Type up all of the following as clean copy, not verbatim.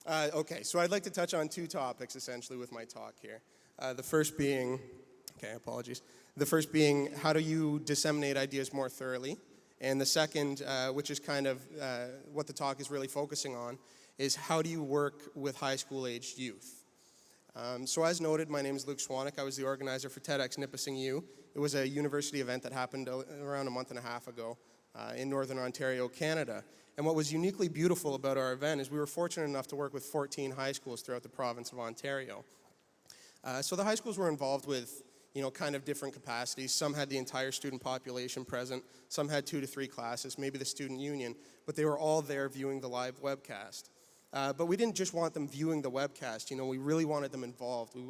Okay, so I'd like to touch on two topics essentially with my talk here. The first being, apologies. The first being, how do you disseminate ideas more thoroughly? And the second, which is kind of what the talk is really focusing on, is how do you work with high school aged youth? So as noted, my name is Luke Swanek. I was the organizer for TEDxNipissingU. It was a university event that happened around a month and a half ago in Northern Ontario, Canada. And what was uniquely beautiful about our event is we were fortunate enough to work with 14 high schools throughout the province of Ontario. So the high schools were involved with, kind of different capacities. Some had the entire student population present. Some had 2 to 3 classes, maybe the student union. But they were all there viewing the live webcast. But we didn't just want them viewing the webcast. We really wanted them involved. We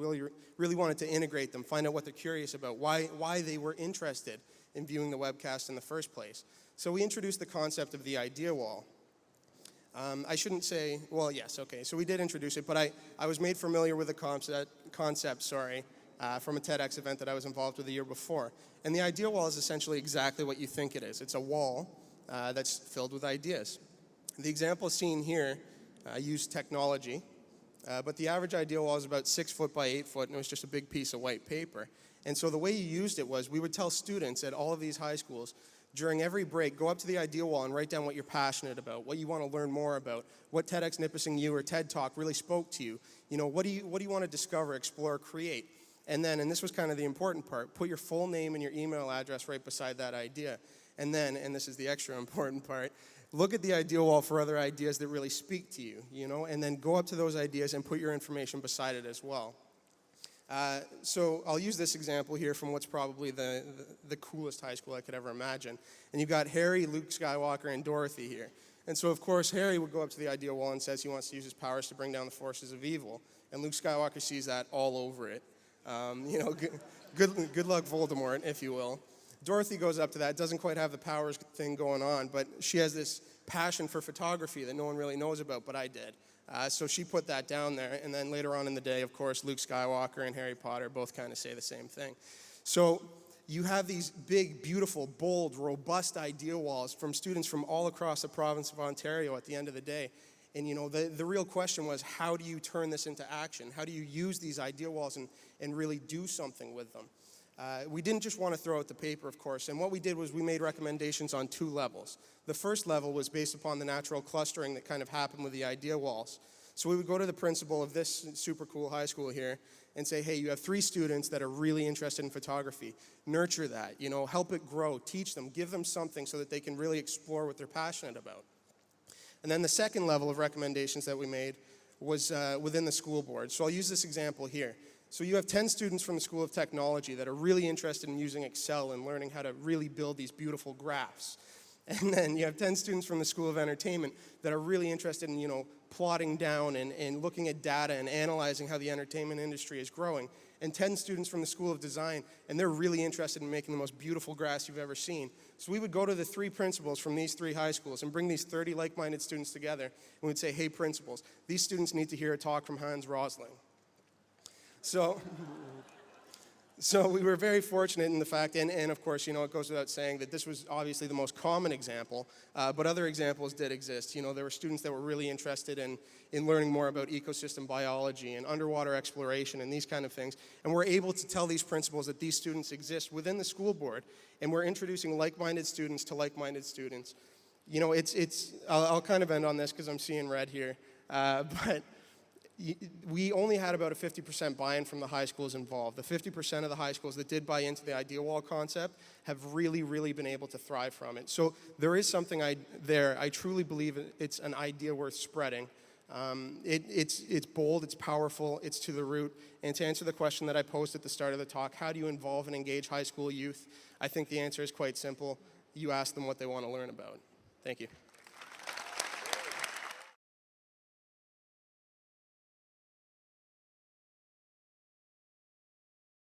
really wanted to integrate them, find out what they're curious about, why they were interested in viewing the webcast in the first place. So we introduced the concept of the idea wall. I shouldn't say, well, yes, okay, so we did introduce it, but I was made familiar with the concept, from a TEDx event that I was involved with the year before. And the idea wall is essentially exactly what you think it is. It's a wall that's filled with ideas. The example seen here used technology, but the average idea wall is about 6 foot by 8 foot, and it was just a big piece of white paper. And so the way you used it was we would tell students at all of these high schools, during every break, go up to the idea wall and write down what you're passionate about, what you want to learn more about, what TEDxNipissingU or TED Talk really spoke to you. What do you want to discover, explore, create? And then, and this was kind of the important part, put your full name and your email address right beside that idea. And then, and this is the extra important part, look at the idea wall for other ideas that really speak to you, and then go up to those ideas and put your information beside it as well. So I'll use this example here from what's probably the coolest high school I could ever imagine. And you've got Harry, Luke Skywalker, and Dorothy here. And so, of course, Harry would go up to the idea wall and says he wants to use his powers to bring down the forces of evil. And Luke Skywalker sees that all over it. Good luck, Voldemort, if you will. Dorothy goes up to that, doesn't quite have the powers thing going on, but she has this passion for photography that no one really knows about, but I did. So she put that down there, and then later on in the day, of course, Luke Skywalker and Harry Potter both kind of say the same thing. So you have these big, beautiful, bold, robust idea walls from students from all across the province of Ontario at the end of the day. And the real question was, how do you turn this into action? How do you use these idea walls and really do something with them? We didn't just want to throw out the paper, of course, and what we did was we made recommendations on 2 levels. The first level was based upon the natural clustering that kind of happened with the idea walls. So we would go to the principal of this super cool high school here and say, hey, you have 3 students that are really interested in photography. Nurture that, help it grow, teach them, give them something so that they can really explore what they're passionate about. And then the second level of recommendations that we made was within the school board. So I'll use this example here. So you have 10 students from the School of Technology that are really interested in using Excel and learning how to really build these beautiful graphs. And then you have 10 students from the School of Entertainment that are really interested in, plotting down and looking at data and analyzing how the entertainment industry is growing. And 10 students from the School of Design, and they're really interested in making the most beautiful graphs you've ever seen. So we would go to the 3 principals from these 3 high schools and bring these 30 like-minded students together, and we'd say, hey, principals, these students need to hear a talk from Hans Rosling. So we were very fortunate in the fact, and of course, it goes without saying that this was obviously the most common example, but other examples did exist. There were students that were really interested in learning more about ecosystem biology and underwater exploration and these kind of things, and we're able to tell these principals that these students exist within the school board, and we're introducing like-minded students to like-minded students. I'll kind of end on this because I'm seeing red here, but we only had about a 50% buy-in from the high schools involved. The 50% of the high schools that did buy into the idea wall concept have really, really been able to thrive from it. So there is something there. I truly believe it's an idea worth spreading. It's bold, it's powerful, it's to the root. And to answer the question that I posed at the start of the talk, how do you involve and engage high school youth? I think the answer is quite simple. You ask them what they want to learn about. Thank you.